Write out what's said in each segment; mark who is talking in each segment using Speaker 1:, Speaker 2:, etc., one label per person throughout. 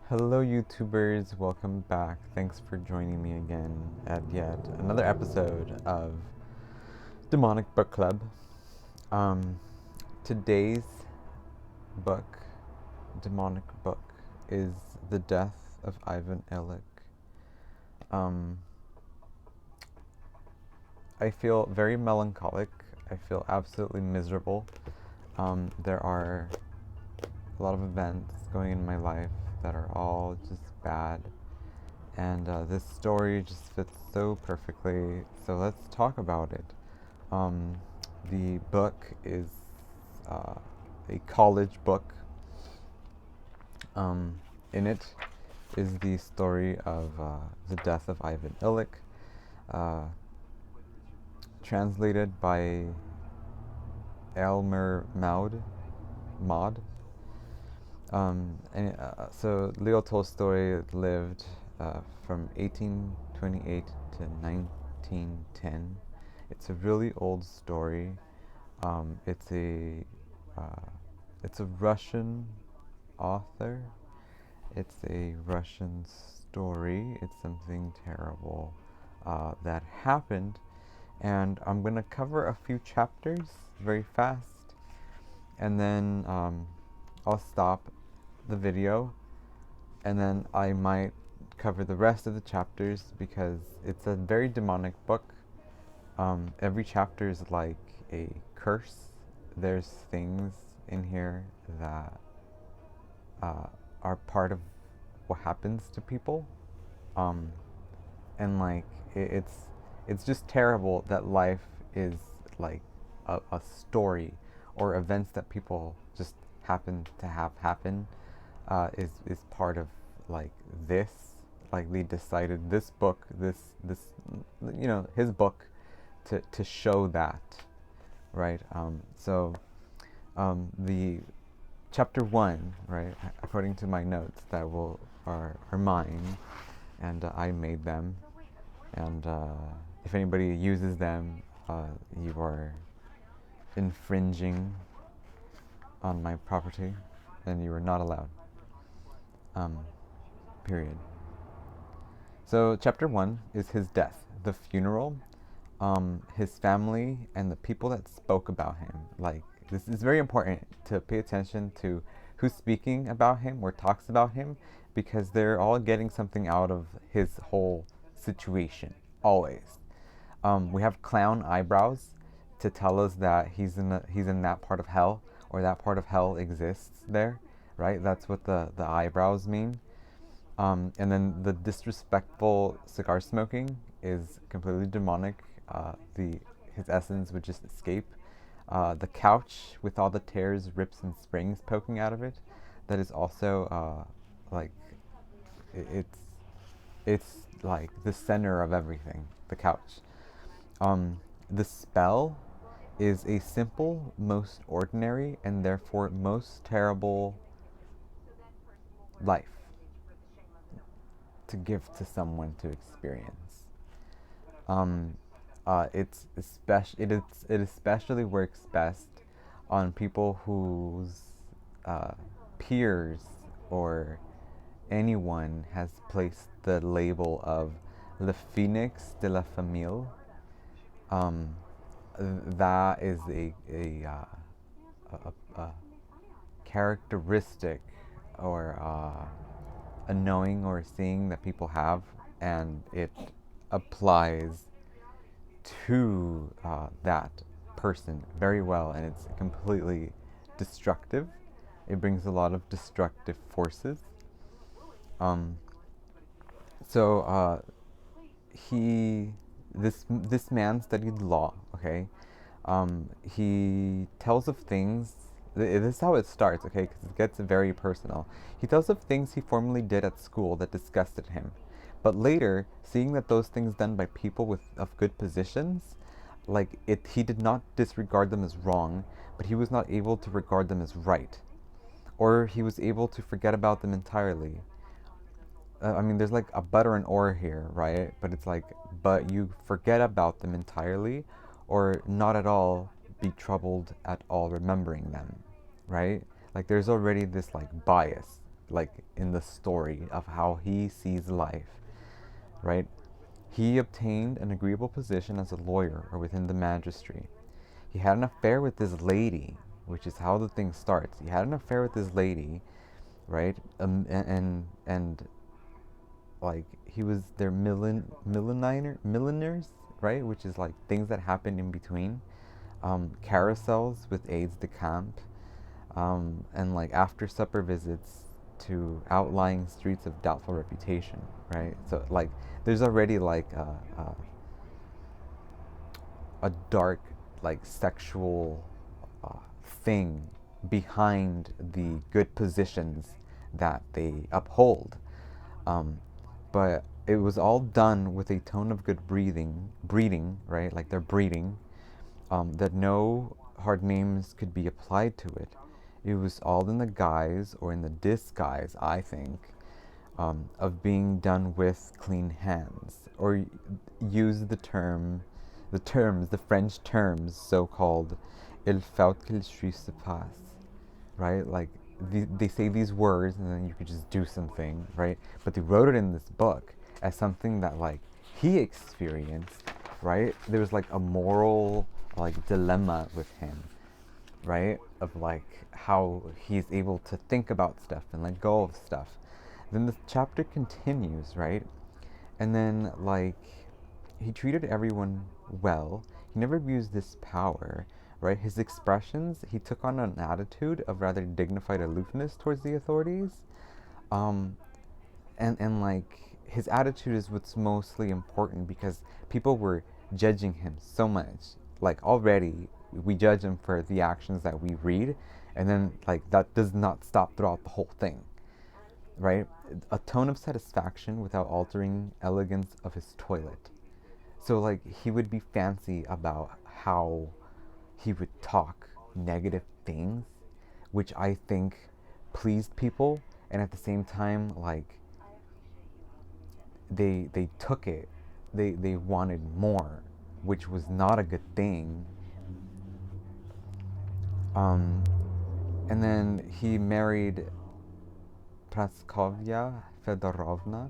Speaker 1: Hello, YouTubers. Welcome back. Thanks for joining me again at yet another episode of Demonic Book Club. Um, Today's book, demonic book, is The Death of Ivan Illich. Um, I feel very melancholic. I feel absolutely miserable. There are a lot of events going in my life that are all just bad. And this story just fits so perfectly. So let's talk about it. The book is a college book. In it is the story of the death of Ivan Illich, uh, translated by Elmer Maud. So Leo Tolstoy lived from 1828 to 1910. It's a really old story. Um, it's a uh, it's a Russian author. It's a Russian story. It's something terrible that happened, and I'm gonna cover a few chapters very fast, and then I'll stop the video, and then I might cover the rest of the chapters because it's a very demonic book. Every chapter is like a curse. There's things in here that are part of what happens to people, um, and like it's just terrible that life is like a story or events that people just happen to have happen is part of like this. Like they decided this book, this his book, to show that, right? The chapter one, right? According to my notes that are mine, and I made them, and if anybody uses them, you are infringing on my property, and you are not allowed. Um, Period. So, chapter one is his death, the funeral, his family, and the people that spoke about him. Like, this is very important to pay attention to who's speaking about him or talks about him, because they're all getting something out of his whole situation, always. We have clown eyebrows to tell us that he's in that part of hell, or that part of hell exists there, right? That's what the eyebrows mean. And then the disrespectful cigar smoking is completely demonic. His essence would just escape. The couch with all the tears, rips, and springs poking out of it, that is also like it's it's like the center of everything. The couch. The spell is a simple, most ordinary, and therefore most terrible life to give to someone to experience. Um, it especially works best on people whose uh, peers or anyone has placed the label of le phoenix de la famille. Um, that is a characteristic or a knowing or seeing that people have, and it applies to that person very well, and it's completely destructive. It brings a lot of destructive forces. Um, so he this man studied law. Okay, he tells of things. This is how it starts, okay? Because it gets very personal. He tells of things he formerly did at school that disgusted him, but later, seeing that those things done by people with of good positions, like it, he did not disregard them as wrong, but he was not able to regard them as right, or he was able to forget about them entirely. I mean, there's like a but or an or here, right? But it's like, but you forget about them entirely, or not at all be troubled at all remembering them, right? Like there's already this like bias, like in the story of how he sees life, right? He obtained an agreeable position as a lawyer or within the magistracy. He had an affair with this lady, which is how the thing starts. He had an affair with this lady, right? And like he was their milliners, right? Which is like things that happen in between. Carousels with aides de camp, and like after supper visits to outlying streets of doubtful reputation, right? So like there's already like a dark like sexual thing behind the good positions that they uphold. But it was all done with a tone of good breeding, right? Like they're breeding, that no hard names could be applied to it. It was all in the guise, or in the disguise, I think, of being done with clean hands, or use the French terms, so-called "il faut qu'il se passe," right? Like they say these words, and then you could just do something, right? But they wrote it in this book as something that like he experienced, right? There was like a moral like dilemma with him, right? Of like how he's able to think about stuff and let go of stuff. Then the chapter continues, right? And then like he treated everyone well. He never abused this power, right? His expressions, he took on an attitude of rather dignified aloofness towards the authorities. Um, and like his attitude is what's mostly important, because people were judging him so much. Like already we judge him for the actions that we read, and then like that does not stop throughout the whole thing, right? A tone of satisfaction without altering elegance of his toilet. So like he would be fancy about how he would talk negative things, which I think pleased people, and at the same time like they took it, they wanted more, which was not a good thing. And then he married Praskovya Fedorovna,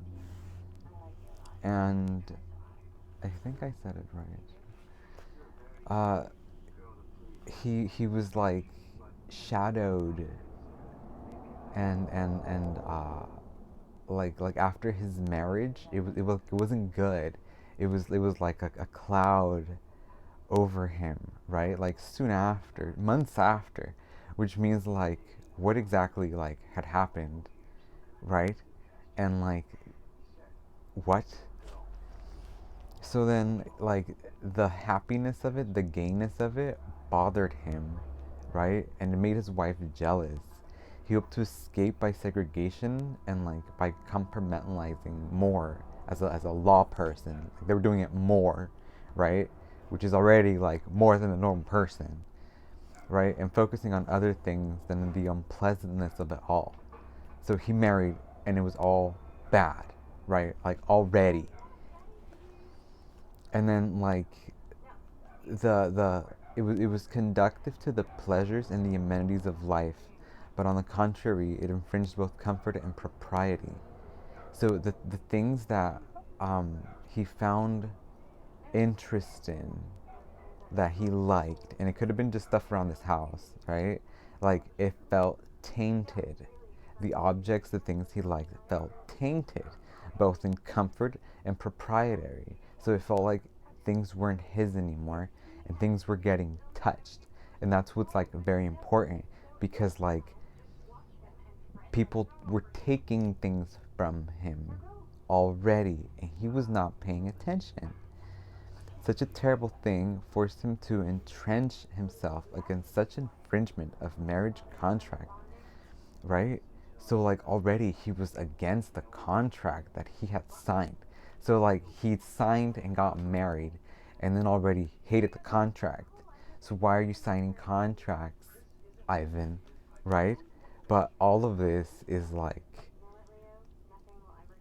Speaker 1: and I think I said it right. He was like shadowed, and like after his marriage, it wasn't good. It was like a cloud over him, right? Like soon after, months after, which means like what exactly like had happened, right? And like what? So then like the happiness of it, the gayness of it bothered him, right? And it made his wife jealous. He hoped to escape by segregation and like by compartmentalizing more as a law person. Like they were doing it more, right? Which is already like more than a normal person, right? And focusing on other things than the unpleasantness of it all. So he married, and it was all bad, right? Like already. And then like it was conductive to the pleasures and the amenities of life, but on the contrary, it infringed both comfort and propriety. So the things that he found interesting, that he liked, and it could have been just stuff around this house, right? Like it felt tainted. The objects, the things he liked, felt tainted, both in comfort and proprietary. So it felt like things weren't his anymore, and things were getting touched. And that's what's like very important, because like people were taking things from him already, and he was not paying attention. Such a terrible thing forced him to entrench himself against such infringement of marriage contract, right? So like already he was against the contract that he had signed. So like he signed and got married, and then already hated the contract. So why are you signing contracts, Ivan, right? But all of this is like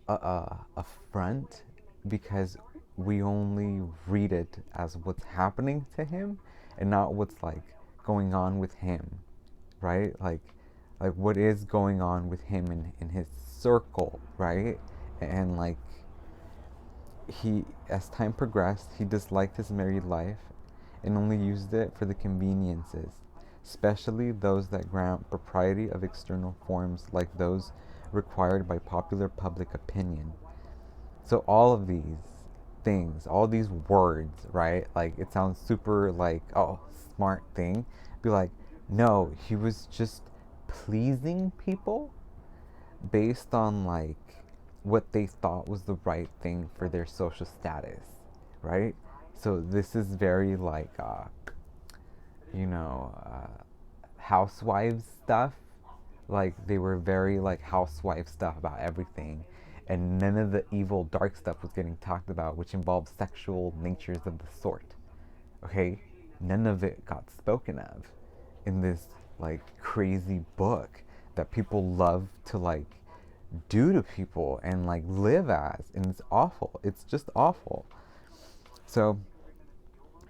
Speaker 1: a front, because we only read it as what's happening to him and not what's like going on with him, right? Like like what is going on with him in his circle, right? And like he, as time progressed, he disliked his married life and only used it for the conveniences, especially those that grant propriety of external forms like those required by popular public opinion. So all of these things, all these words, right? Like it sounds super like, oh, smart thing. Be like, no, he was just pleasing people based on like what they thought was the right thing for their social status, right? So this is very like, you know, housewives stuff. Like they were very like housewife stuff about everything, and none of the evil dark stuff was getting talked about, which involved sexual natures of the sort. Okay, none of it got spoken of in this like crazy book that people love to like do to people and like live as, and it's awful. It's just awful. So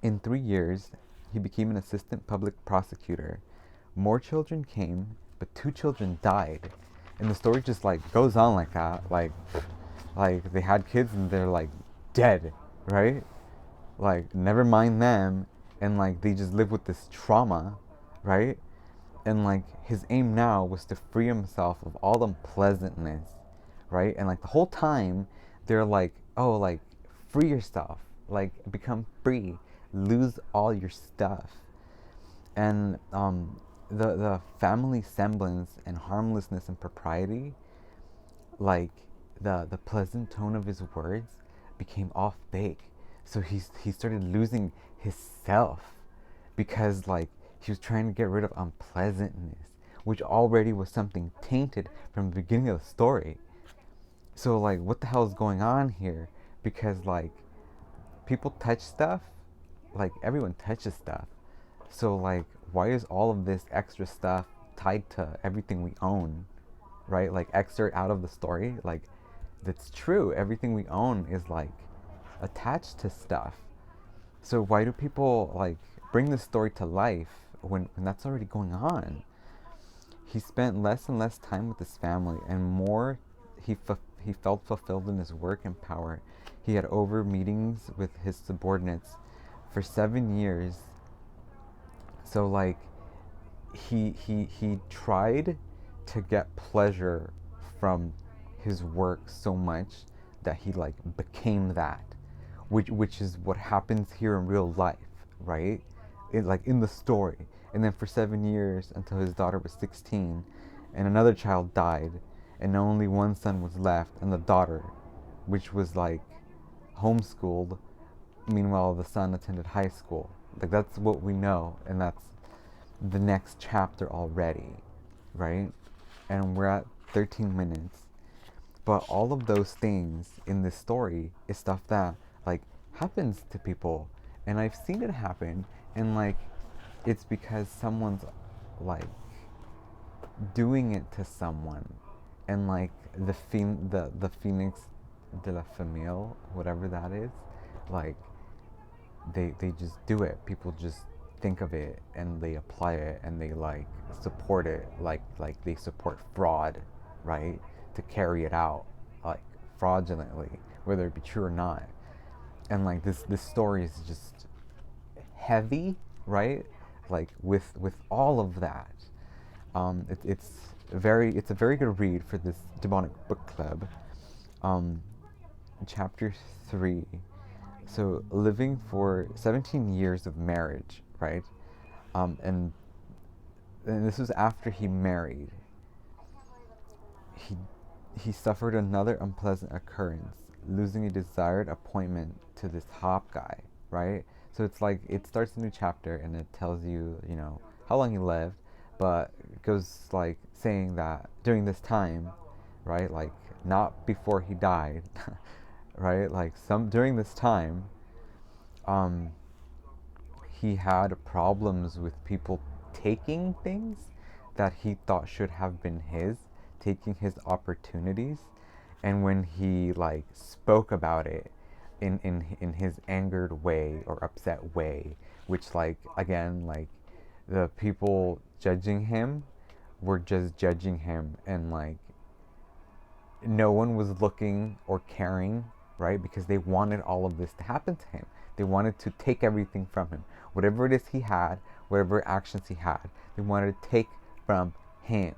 Speaker 1: in 3 years he became an assistant public prosecutor. More children came, but 2 children died, and the story just like goes on like that. Like they had kids and they're like dead, right? Like never mind them, and like they just live with this trauma, right? And like his aim now was to free himself of all the unpleasantness, right? And like the whole time they're like, oh, like free yourself, like become free, lose all your stuff. And the family semblance and harmlessness and propriety, like the pleasant tone of his words became off fake. So he started losing his self because like he was trying to get rid of unpleasantness, which already was something tainted from the beginning of the story. So like what the hell is going on here? Because like people touch stuff, like everyone touches stuff. So like why is all of this extra stuff tied to everything we own, right? Like excerpt out of the story, like that's true. Everything we own is like attached to stuff. So why do people like bring this story to life when that's already going on? He spent less and less time with his family, and more he felt fulfilled in his work and power. He had over meetings with his subordinates for 7 years. So like he tried to get pleasure from his work so much that he like became that, which is what happens here in real life, right? Like in the story. And then for 7 years until his daughter was 16, and another child died, and only one son was left, and the daughter, which was like homeschooled. Meanwhile, the son attended high school. Like that's what we know, and that's the next chapter already, right? And we're at 13 minutes. But all of those things in this story is stuff that like happens to people, and I've seen it happen, and like it's because someone's like doing it to someone, and like the phoenix de la famille, whatever that is, like they just do it. People just think of it and they apply it and they like support it, like they support fraud, right? To carry it out like fraudulently, whether it be true or not. And like this story is just heavy, right? Like with all of that. It's a very good read for this demonic book club. Um, chapter 3. So living for 17 years of marriage, right? And this was after he married. He he suffered another unpleasant occurrence, losing a desired appointment to this hop guy, right? So it's like it starts a new chapter and it tells you, you know, how long he lived, but it goes like saying that during this time, right? Like not before he died, right? Like some during this time, um, he had problems with people taking things that he thought should have been his, taking his opportunities. And when he like spoke about it in his angered way or upset way, which like again like the people judging him were just judging him, and like no one was looking or caring, right? Because they wanted all of this to happen to him. They wanted to take everything from him. Whatever it is he had, whatever actions he had, they wanted to take from him.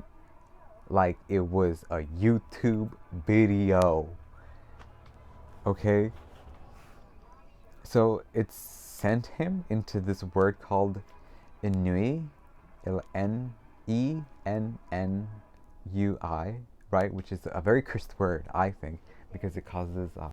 Speaker 1: Like it was a YouTube video. Okay? So it sent him into this word called Ennui, Ennui, right? Which is a very cursed word, I think, because it causes